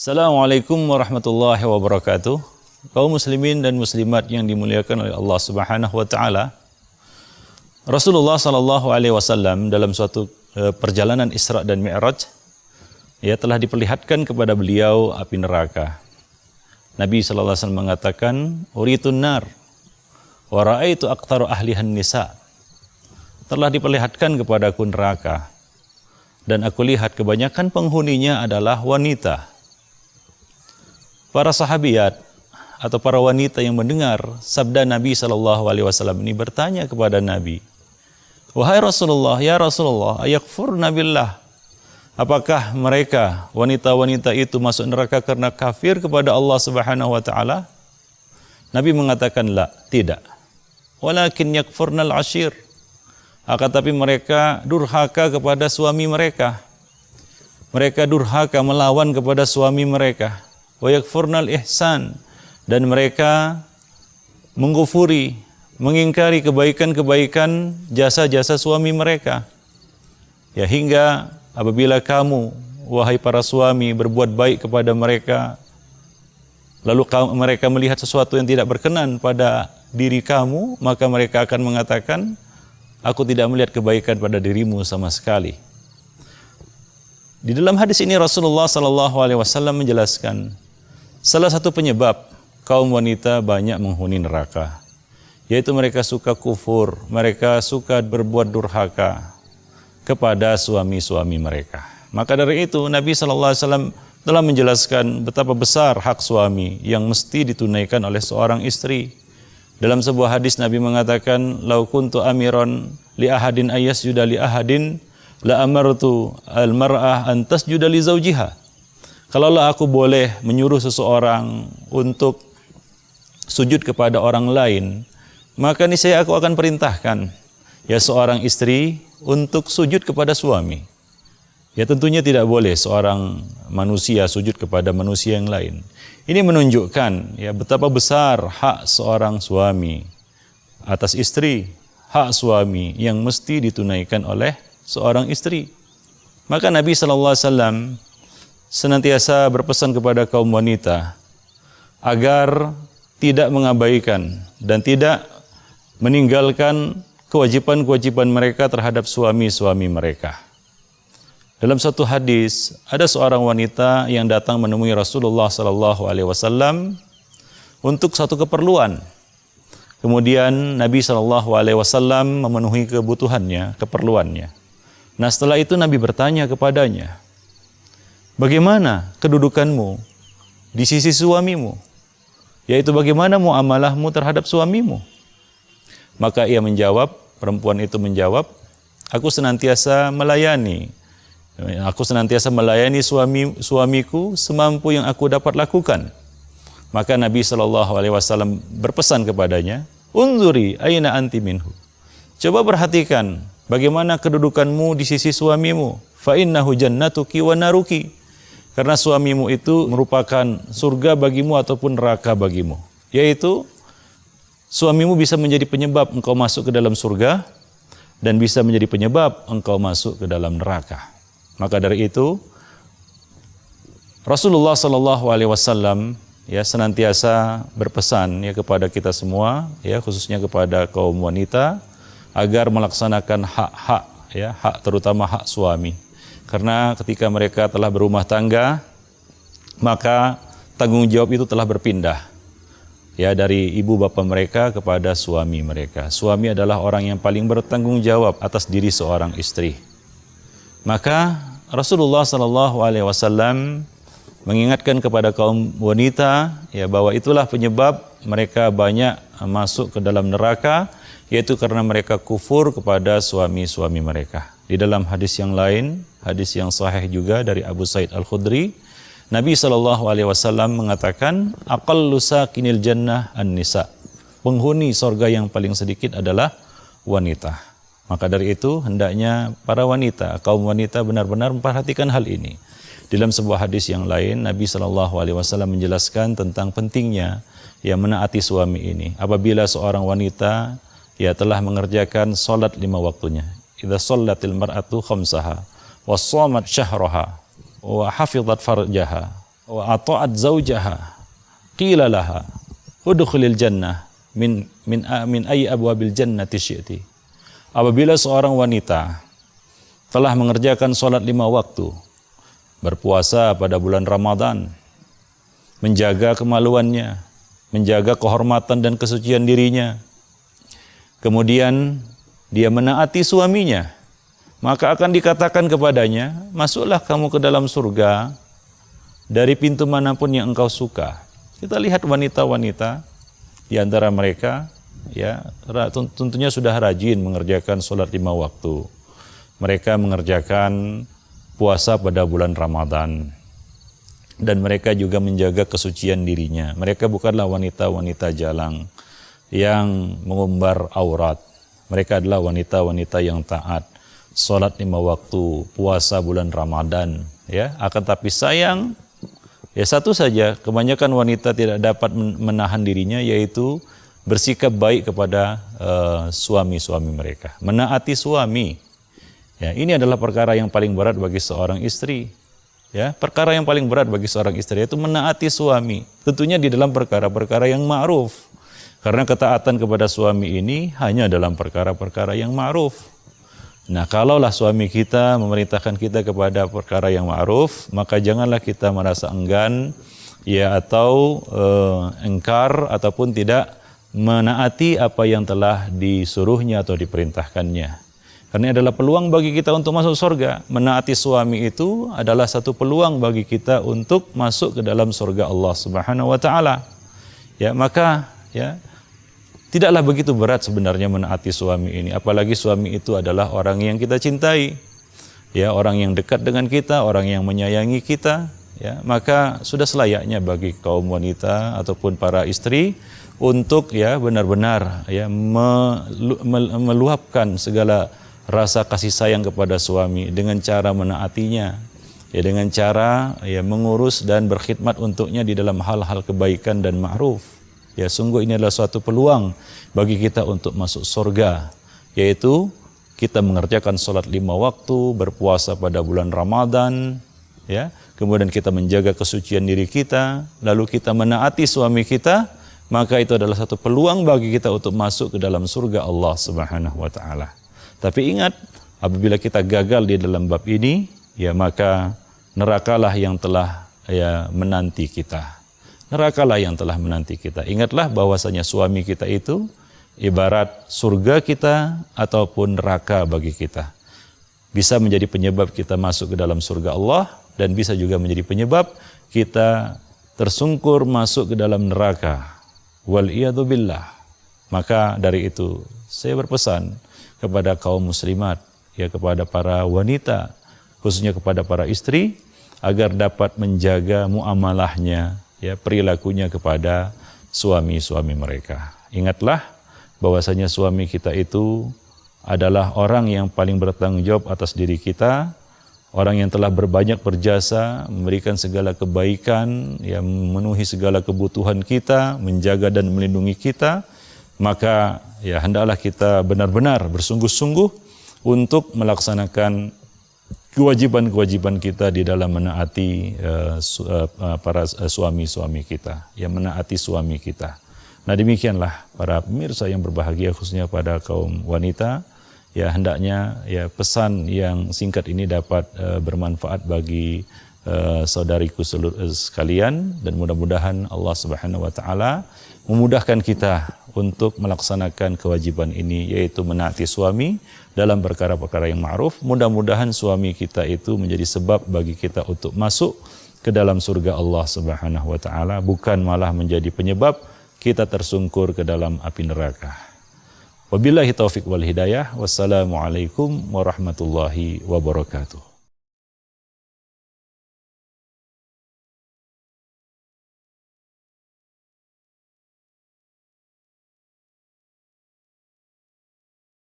Assalamualaikum warahmatullahi wabarakatuh. Kaum muslimin dan muslimat yang dimuliakan oleh Allah Subhanahu wa taala. Rasulullah sallallahu alaihi wasallam dalam suatu perjalanan Isra dan Mi'raj telah diperlihatkan kepada beliau api neraka. Nabi sallallahu alaihi wasallam mengatakan, "Uritun nar wa ra'aitu aktsaru ahlihan nisa." Telah diperlihatkan kepadaku neraka dan aku lihat kebanyakan penghuninya adalah wanita. Para sahabiat atau para wanita yang mendengar sabda Nabi SAW ini bertanya kepada Nabi, "Wahai Rasulullah, ya Rasulullah, ayakfurna billah?" Apakah mereka, wanita-wanita itu masuk neraka karena kafir kepada Allah Subhanahu wa taala? Nabi mengatakan, "La, tidak. Walakin yakfurnal ashir." Akan tapi mereka durhaka kepada suami mereka. Mereka durhaka melawan kepada suami mereka. Wa yakfurnal ihsan, dan mereka mengkufuri, mengingkari kebaikan-kebaikan jasa-jasa suami mereka. Hingga apabila kamu, wahai para suami, berbuat baik kepada mereka, lalu mereka melihat sesuatu yang tidak berkenan pada diri kamu, maka mereka akan mengatakan, "Aku tidak melihat kebaikan pada dirimu sama sekali." Di dalam hadis ini Rasulullah SAW menjelaskan salah satu penyebab kaum wanita banyak menghuni neraka, yaitu mereka suka kufur, mereka suka berbuat durhaka kepada suami-suami mereka. Maka dari itu Nabi SAW telah menjelaskan betapa besar hak suami yang mesti ditunaikan oleh seorang istri. Dalam sebuah hadis Nabi mengatakan, "Lau kuntu amiron li ahadin ayyasjuda li ahadin la amartu al-mar'ah an tasjuda li zawjiha." Kalaulah aku boleh menyuruh seseorang untuk sujud kepada orang lain, maka niscaya aku akan perintahkan seorang istri untuk sujud kepada suami. Tentunya tidak boleh seorang manusia sujud kepada manusia yang lain. Ini menunjukkan betapa besar hak seorang suami atas istri, hak suami yang mesti ditunaikan oleh seorang istri. Maka Nabi SAW senantiasa berpesan kepada kaum wanita agar tidak mengabaikan dan tidak meninggalkan kewajiban-kewajiban mereka terhadap suami-suami mereka. Dalam satu hadis, ada seorang wanita yang datang menemui Rasulullah SAW untuk satu keperluan. Kemudian Nabi SAW memenuhi kebutuhannya, keperluannya. Nah, setelah itu Nabi bertanya kepadanya, "Bagaimana kedudukanmu di sisi suamimu? Yaitu bagaimana muamalahmu terhadap suamimu?" Maka ia menjawab, perempuan itu menjawab, "Aku senantiasa melayani suamiku semampu yang aku dapat lakukan." Maka Nabi SAW berpesan kepadanya, "Unzuri aina anti minhu." Coba perhatikan bagaimana kedudukanmu di sisi suamimu. Fa innahu jannatuki wa naruki. Karena suamimu itu merupakan surga bagimu ataupun neraka bagimu. Yaitu suamimu bisa menjadi penyebab engkau masuk ke dalam surga dan bisa menjadi penyebab engkau masuk ke dalam neraka. Maka dari itu Rasulullah SAW senantiasa berpesan kepada kita semua, khususnya kepada kaum wanita, agar melaksanakan hak terutama hak suami. Karena ketika mereka telah berumah tangga, maka tanggung jawab itu telah berpindah dari ibu bapa mereka kepada suami mereka. Suami adalah orang yang paling bertanggung jawab atas diri seorang istri. Maka Rasulullah SAW mengingatkan kepada kaum wanita bahwa itulah penyebab mereka banyak masuk ke dalam neraka, yaitu karena mereka kufur kepada suami-suami mereka. Di dalam hadis yang lain, hadis yang sahih juga dari Abu Sa'id Al-Khudri, Nabi SAW mengatakan, "Aqallu sakinil jannah an-nisa." Penghuni sorga yang paling sedikit adalah wanita. Maka dari itu hendaknya para wanita, kaum wanita benar-benar memperhatikan hal ini. Dalam sebuah hadis yang lain, Nabi SAW menjelaskan tentang pentingnya menaati suami ini. Apabila seorang wanita telah mengerjakan salat 5 waktunya, idza shallatil mar'atu khamsaha wa shamat syahraha wa hafizat farjaha wa ata'at zaujaha qila laha udkhulil jannah min ayyi abwabil jannati syi'ti. Apabila seorang wanita telah mengerjakan sholat 5 waktu, berpuasa pada bulan Ramadan, menjaga kemaluannya, menjaga kehormatan dan kesucian dirinya, kemudian dia menaati suaminya, maka akan dikatakan kepadanya, masuklah kamu ke dalam surga dari pintu manapun yang engkau suka. Kita lihat wanita-wanita di antara mereka, ya tentunya sudah rajin mengerjakan sholat 5 waktu. Mereka mengerjakan puasa pada bulan Ramadan. Dan mereka juga menjaga kesucian dirinya. Mereka bukanlah wanita-wanita jalang yang mengumbar aurat. Mereka adalah wanita-wanita yang taat. Sholat 5 waktu, puasa bulan Ramadan. Ya, akan tapi sayang, ya satu saja, kebanyakan wanita tidak dapat menahan dirinya, yaitu bersikap baik kepada suami-suami mereka. Menaati suami. Ya, ini adalah perkara yang paling berat bagi seorang istri. Ya, perkara yang paling berat bagi seorang istri itu menaati suami. Tentunya di dalam perkara-perkara yang ma'ruf. Karena ketaatan kepada suami ini hanya dalam perkara-perkara yang ma'ruf. Nah, kalaulah suami kita memerintahkan kita kepada perkara yang ma'ruf, maka janganlah kita merasa enggan ya atau engkar ataupun tidak menaati apa yang telah disuruhnya atau diperintahkannya. Karena ini adalah peluang bagi kita untuk masuk surga. Menaati suami itu adalah satu peluang bagi kita untuk masuk ke dalam surga Allah Subhanahu wa taala. Ya, maka ya tidaklah begitu berat sebenarnya menaati suami ini, apalagi suami itu adalah orang yang kita cintai, ya, orang yang dekat dengan kita, orang yang menyayangi kita, ya, maka sudah selayaknya bagi kaum wanita ataupun para istri untuk ya benar-benar ya meluapkan segala rasa kasih sayang kepada suami dengan cara menaatinya, ya, dengan cara ya mengurus dan berkhidmat untuknya di dalam hal-hal kebaikan dan ma'ruf. Ya, sungguh ini adalah suatu peluang bagi kita untuk masuk surga, yaitu kita mengerjakan sholat 5 waktu, berpuasa pada bulan Ramadan, ya, kemudian kita menjaga kesucian diri kita, lalu kita menaati suami kita, maka itu adalah satu peluang bagi kita untuk masuk ke dalam surga Allah Subhanahu wa taala. Tapi ingat, apabila kita gagal di dalam bab ini, ya maka nerakalah yang telah ya menanti kita. Nerakalah yang telah menanti kita. Ingatlah bahwasanya suami kita itu ibarat surga kita ataupun neraka bagi kita. Bisa menjadi penyebab kita masuk ke dalam surga Allah dan bisa juga menjadi penyebab kita tersungkur masuk ke dalam neraka. Wal'iyadu billah. Maka dari itu saya berpesan kepada kaum muslimat, ya, kepada para wanita, khususnya kepada para istri, agar dapat menjaga muamalahnya, ya, perilakunya kepada suami-suami mereka. Ingatlah bahwasanya suami kita itu adalah orang yang paling bertanggung jawab atas diri kita, orang yang telah berbanyak berjasa, memberikan segala kebaikan, yang memenuhi segala kebutuhan kita, menjaga dan melindungi kita. Maka ya hendaklah kita benar-benar bersungguh-sungguh untuk melaksanakan kewajiban-kewajiban kita di dalam menaati para suami-suami kita, yang menaati suami kita. Nah, demikianlah para pemirsa yang berbahagia, khususnya pada kaum wanita, ya hendaknya ya pesan yang singkat ini dapat bermanfaat bagi saudariku sekalian, dan mudah-mudahan Allah Subhanahu wa taala memudahkan kita untuk melaksanakan kewajiban ini, yaitu menaati suami dalam perkara-perkara yang ma'ruf. Mudah-mudahan suami kita itu menjadi sebab bagi kita untuk masuk ke dalam surga Allah Subhanahu wa taala, bukan malah menjadi penyebab kita tersungkur ke dalam api neraka. Wabillahi taufiq wal hidayah. Wassalamualaikum warahmatullahi wabarakatuh.